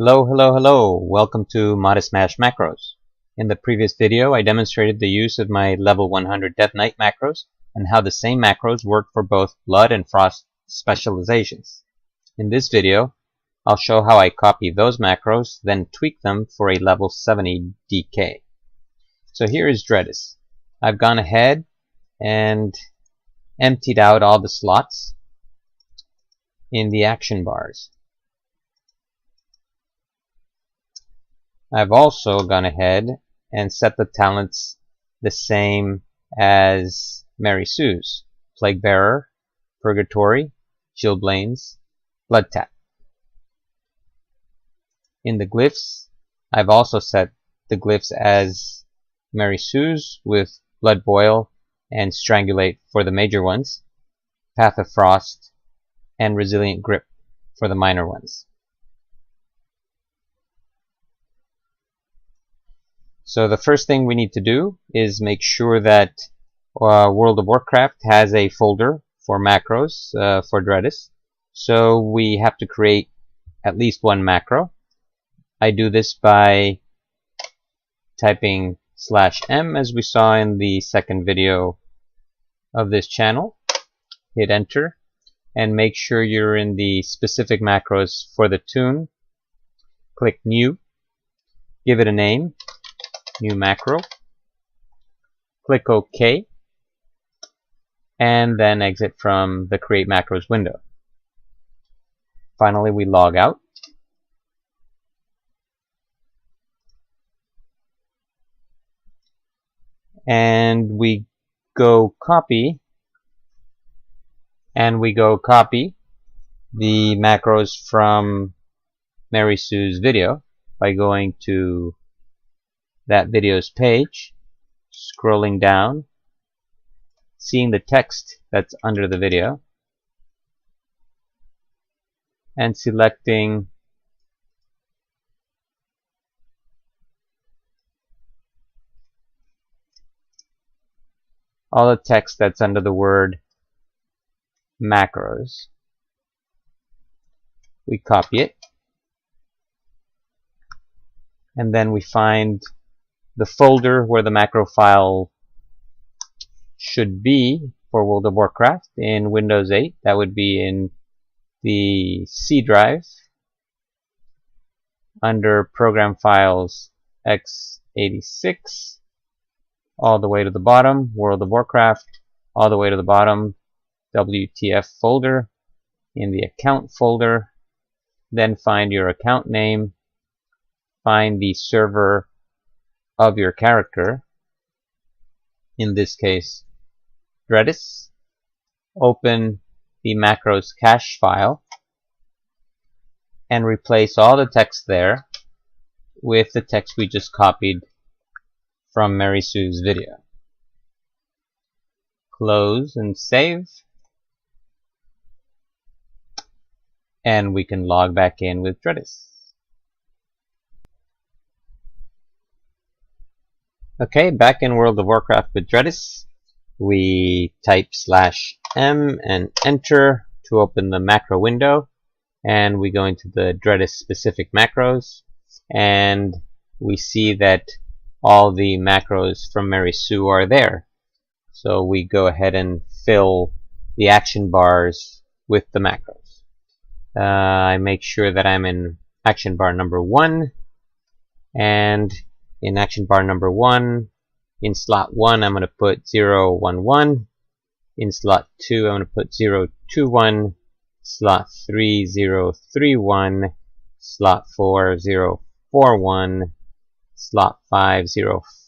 Hello, hello, hello! Welcome to Modest Mash Macros. In the previous video, I demonstrated the use of my level 100 Death Knight macros and how the same macros work for both Blood and Frost specializations. In this video, I'll show how I copy those macros, then tweak them for a level 70 DK. So here is Dreadis. I've gone ahead and emptied out all the slots in the action bars. I've also gone ahead and set the talents the same as Mary Sue's: Plague Bearer, Purgatory, Chilblains, Blood Tap. In the Glyphs, I've also set the Glyphs as Mary Sue's with Blood Boil and Strangulate for the major ones, Path of Frost, and Resilient Grip for the minor ones. So the first thing we need to do is make sure that World of Warcraft has a folder for macros for Dreadis. So we have to create at least one macro. I do this by typing /m as we saw in the second video of this channel. Hit enter and make sure you're in the specific macros for the tune. Click new, give it a name. New macro, click OK, and then exit from the Create Macros window. Finally, we log out. And we go copy the macros from Mary Sue's video by going to that video's page, scrolling down, seeing the text that's under the video, and selecting all the text that's under the word macros. We copy it, and then we find the folder where the macro file should be for World of Warcraft in Windows 8. That would be in the C drive under Program Files x86, all the way to the bottom, World of Warcraft, all the way to the bottom, WTF folder, in the Account folder. Then find your account name, find the server of your character, in this case Dreadis, open the macros cache file and replace all the text there with the text we just copied from Mary Sue's video. Close and save, and we can log back in with Dreadis. Okay, back in World of Warcraft with Dreadis, we type /m and enter to open the macro window, and we go into the Dreadis specific macros, and we see that all the macros from Mary Sue are there. So we go ahead and fill the action bars with the macros. I make sure that I'm in action bar number 1, and in action bar number 1, in slot 1, I'm going to put 011. In slot 2, I'm going to put 021. Slot 3, 031. Slot 4, 041. Slot 5,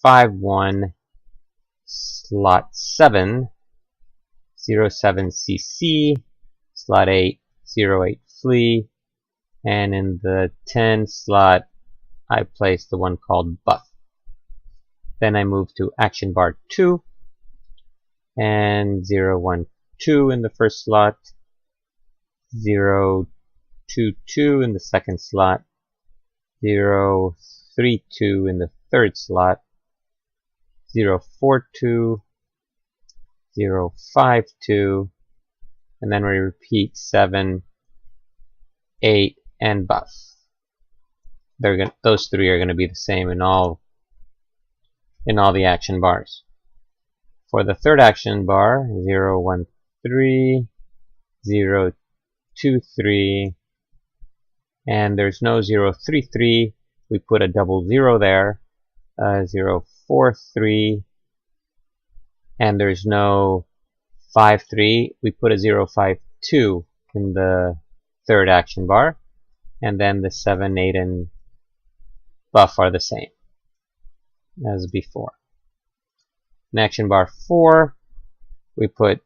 051. Slot 7, 07 CC. Slot 8, 08 Flea. And in the 10 slot, I place the one called Buff. Then I move to action bar 2 and 012 in the first slot, 022 in the second slot, 032 in the third slot, 042, 052, and then we repeat 7, 8, and Buff. those three are going to be the same in all the action bars. For the third action bar, 0, 1, 3, 0, 2, 3, and there's no 0, 3, 3. We put a double 0 there, 0, 4, 3, and there's no 5, 3. We put a 0, 5, 2 in the third action bar, and then the 7, 8, and buff are the same as before. In action bar 4, we put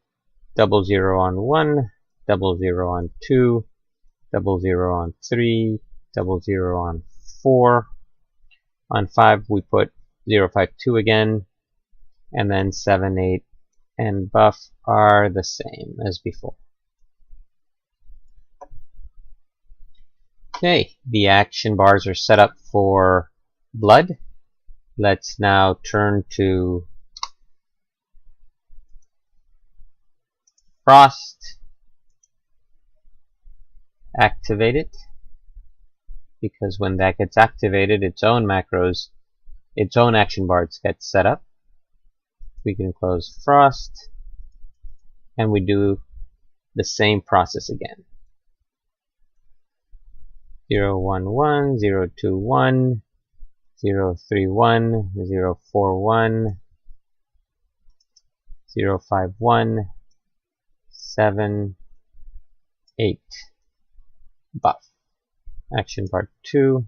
double 0 on 1, double 0 on 2, double 0 on 3, double 0 on 4. On 5, we put 0, 5, 2 again, and then 7, 8, and buff are the same as before. Okay, the action bars are set up for blood. Let's now turn to frost. Activate it, because when that gets activated, its own macros, its own action bars get set up. We can close frost, and we do the same process again. 0, 1, 1, 0, 2, 1, 0, 3, 1, 0, 4, 1, 0, 5, 1, 7, 8. Buff. Action bar 2,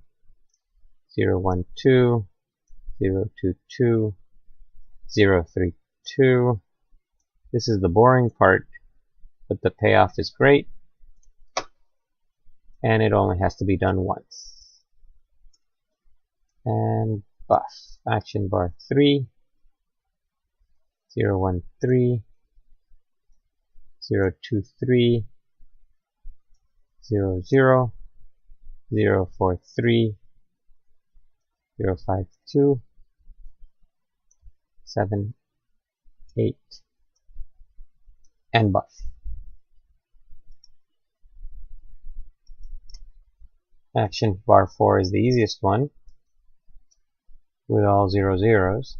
0, 1, 2, 0, 2, 2, 0, 3, 2. This is the boring part, but the payoff is great, and it only has to be done once. And buff. Action bar 3, 0, 1, 3, 0, 2, 3, 0, 0, 0, 4, 3, 0, 5, 2, 7, 8, and buff. Action bar 4 is the easiest one, with all 0 zeros,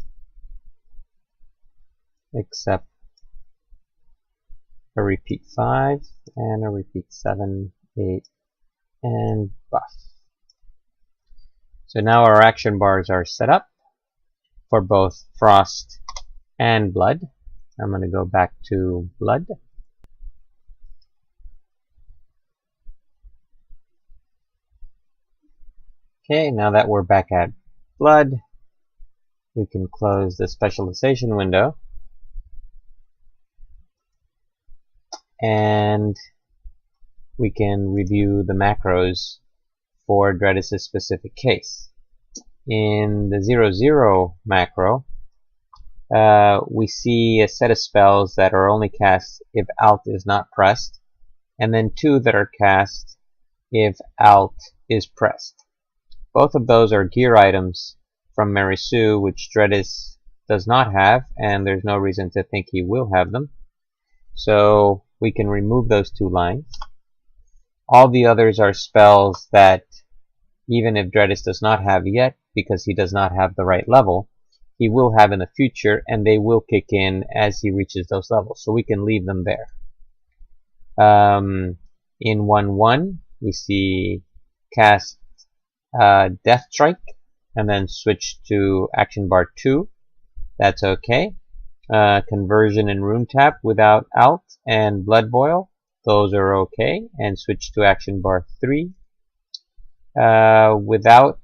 except a repeat 5 and a repeat 7, 8, and buff. So now our action bars are set up for both frost and blood. I'm going to go back to blood. Okay, now that we're back at blood, we can close the specialization window, and we can review the macros for Dreadis' specific case. In the 0/0 macro, we see a set of spells that are only cast if Alt is not pressed, and then 2 that are cast if Alt is pressed. Both of those are gear items from Marisu, which Dreadis does not have, and there's no reason to think he will have them. So we can remove those 2 lines. All the others are spells that, even if Dreadis does not have yet, because he does not have the right level, he will have in the future, and they will kick in as he reaches those levels. So we can leave them there. In 1/1, we see cast Death Strike, and then switch to action bar 2. That's okay. Conversion and Rune Tap without Alt, and Blood Boil, those are okay, and switch to action bar 3. Without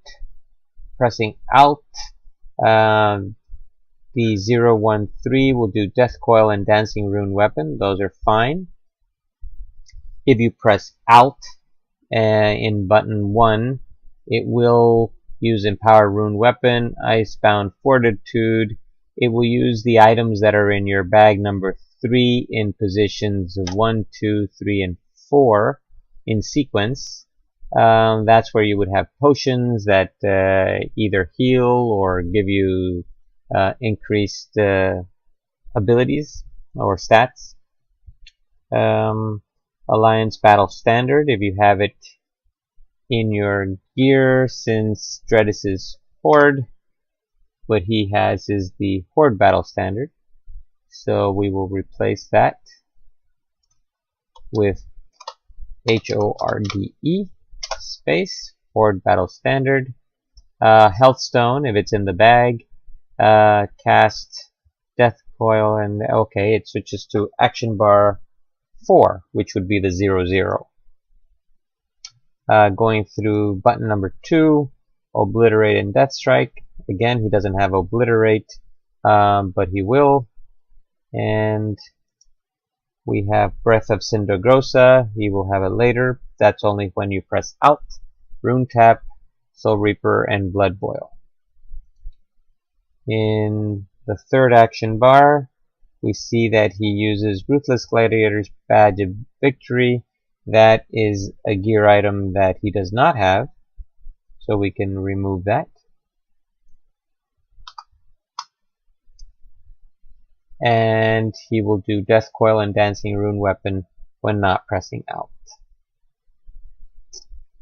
pressing Alt, the 0/1/3 will do Death Coil and Dancing Rune Weapon, those are fine. If you press Alt in button 1, it will use Empower Rune Weapon, Icebound Fortitude. It will use the items that are in your bag number 3 in positions 1, 2, 3, and 4 in sequence. That's where you would have potions that either heal or give you increased abilities or stats. Alliance Battle Standard, if you have it in your gear, since Dredis is Horde, what he has is the Horde battle standard. So we will replace that with HORDE space Horde battle standard. Healthstone, if it's in the bag, cast Death Coil, and okay, it switches to action bar 4, which would be the 0/0. Going through button number 2, Obliterate and Death Strike. Again, he doesn't have Obliterate, but he will. And we have Breath of Cindergrosa. He will have it later. That's only when you press Alt, Rune Tap, Soul Reaper, and Blood Boil. In the third action bar, we see that he uses Ruthless Gladiator's Badge of Victory. That is a gear item that he does not have, so we can remove that. And he will do Death Coil and Dancing Rune Weapon when not pressing Alt.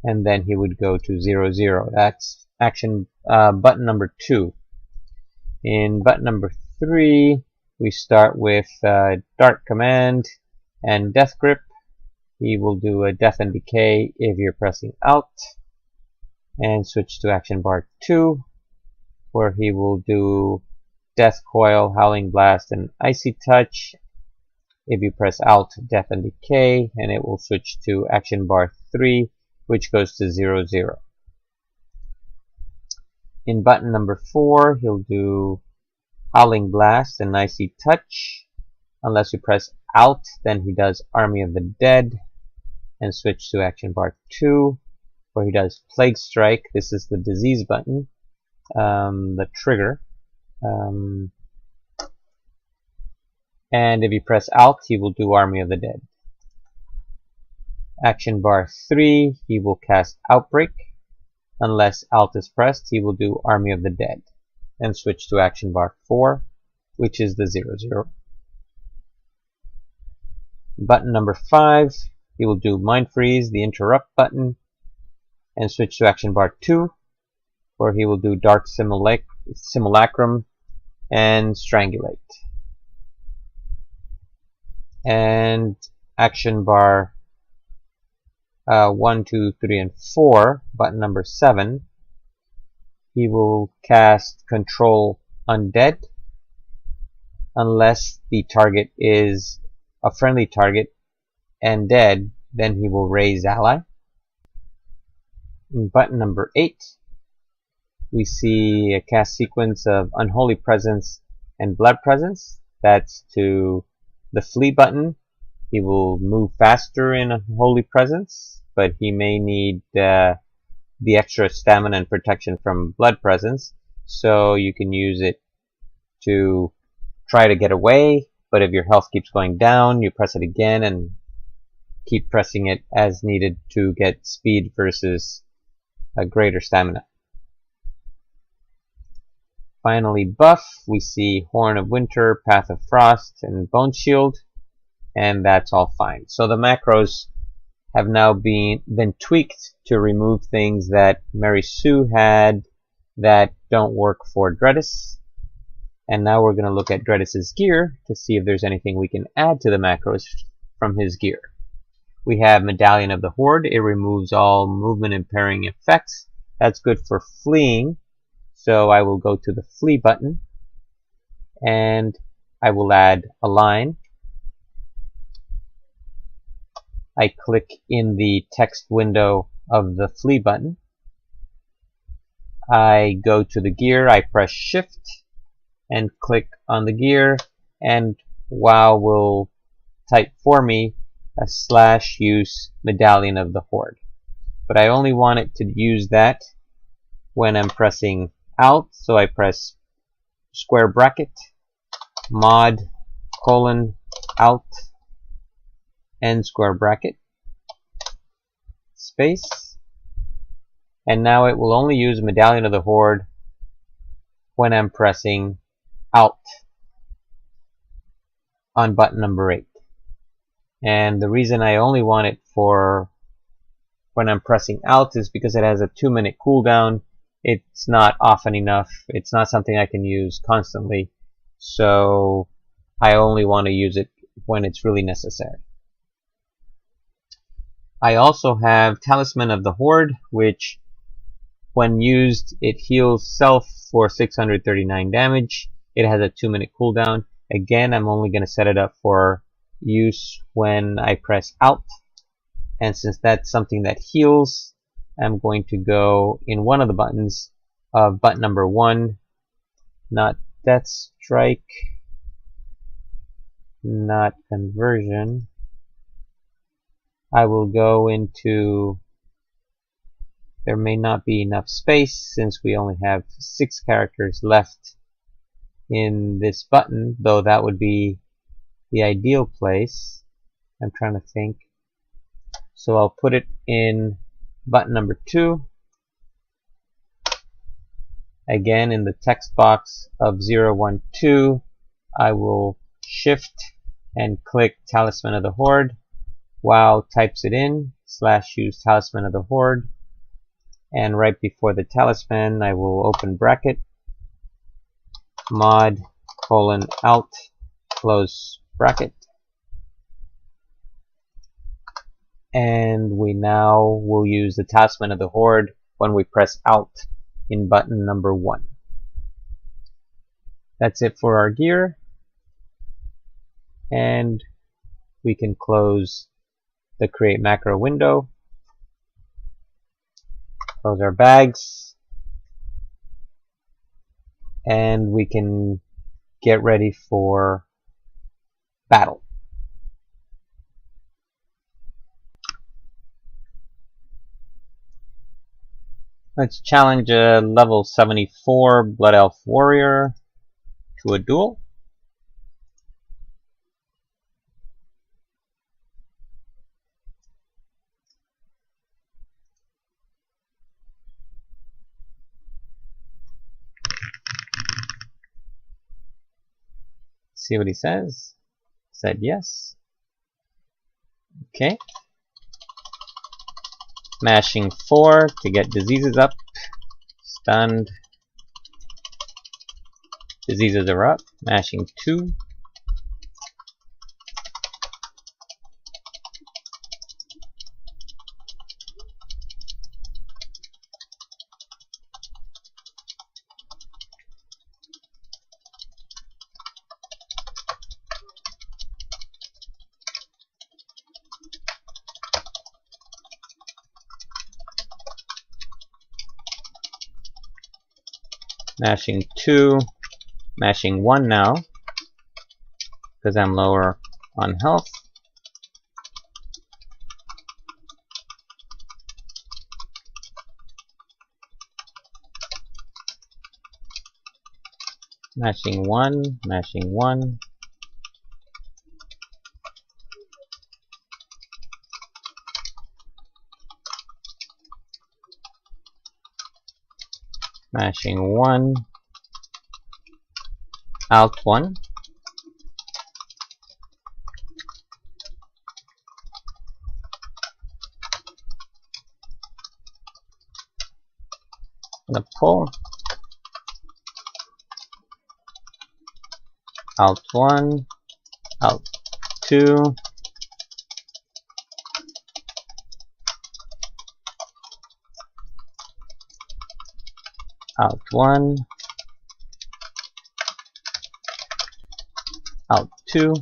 And then he would go to 0/0. That's action button number 2. In button number 3, we start with Dark Command and Death Grip. He will do a Death and Decay if you're pressing Alt, and switch to action bar 2, where he will do Death Coil, Howling Blast, and Icy Touch. If you press Alt, Death and Decay, and it will switch to action bar 3, which goes to 0/0. In button number 4, he'll do Howling Blast and Icy Touch. Unless you press Alt, then he does Army of the Dead, and switch to action bar 2, where he does Plague Strike. This is the disease button, the trigger. And if you press Alt, he will do Army of the Dead. Action bar 3, he will cast Outbreak. Unless Alt is pressed, he will do Army of the Dead, and switch to action bar 4, which is the 0/0. Button number 5, he will do Mind Freeze, the Interrupt button, and switch to action bar 2, where he will do Dark Simulacrum and Strangulate. And action bar 1, 2, 3, and 4, button number 7, he will cast Control Undead. Unless the target is a friendly target and dead, then he will raise ally. In button number 8, we see a cast sequence of Unholy Presence and Blood Presence. That's to the Flee button. He will move faster in Unholy Presence, but he may need the extra stamina and protection from Blood Presence, so you can use it to try to get away, but if your health keeps going down, you press it again and keep pressing it as needed to get speed versus a greater stamina. Finally, buff, we see Horn of Winter, Path of Frost, and Bone Shield, and that's all fine. So the macros have now been tweaked to remove things that Mary Sue had that don't work for Dredis. And now we're going to look at Dredis' gear to see if there's anything we can add to the macros from his gear. We have Medallion of the Horde. It removes all movement impairing effects. That's good for fleeing. So I will go to the Flee button, and I will add a line. I click in the text window of the Flee button. I go to the gear, I press Shift and click on the gear, and WoW will type for me a /use Medallion of the Horde. But I only want it to use that when I'm pressing Alt, so I press square bracket, mod, :alt, and square bracket, space, and now it will only use Medallion of the Horde when I'm pressing Alt on button number 8. And the reason I only want it for when I'm pressing Alt is because it has a 2-minute cooldown. It's not often enough. It's not something I can use constantly. So I only want to use it when it's really necessary. I also have Talisman of the Horde, which when used, it heals self for 639 damage. It has a 2-minute cooldown. Again, I'm only going to set it up for use when I press Alt. And since that's something that heals, I'm going to go in one of the buttons of button number 1, not Death Strike, not Conversion. I will go into, there may not be enough space since we only have 6 characters left in this button, though that would be the ideal place. I'm trying to think. So I'll put it in button number 2. Again, in the text box of 012, I will shift and click Talisman of the Horde. WoW types it in, /use Talisman of the Horde. And right before the talisman, I will open bracket, mod, :alt, close bracket. And we now will use the Talisman of the Horde when we press Alt in button number 1. That's it for our gear. And we can close the Create Macro window. Close our bags. And we can get ready for battle. Let's challenge a level 74 Blood Elf Warrior to a duel. See what he says. Said yes. Okay. Mashing 4 to get diseases up. Stunned. Diseases are up. Mashing 2. Mashing 2, mashing 1 now, because I'm lower on health. Mashing 1, mashing 1. Mashing 1, Alt 1, gonna pull, Alt 1, Alt 2, Alt 1, Alt 2,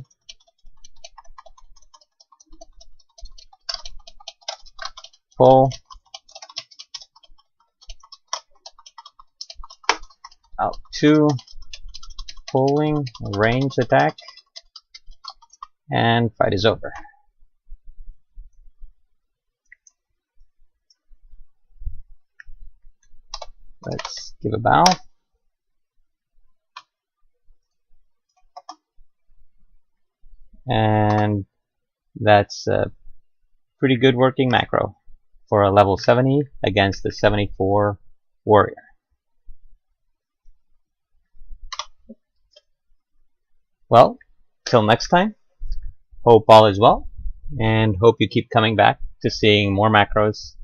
pull, Alt 2, pulling, range attack, and fight is over. Let's give a bow. And that's a pretty good working macro for a level 70 against the 74 warrior. Well, till next time, hope all is well, and hope you keep coming back to seeing more macros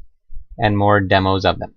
and more demos of them.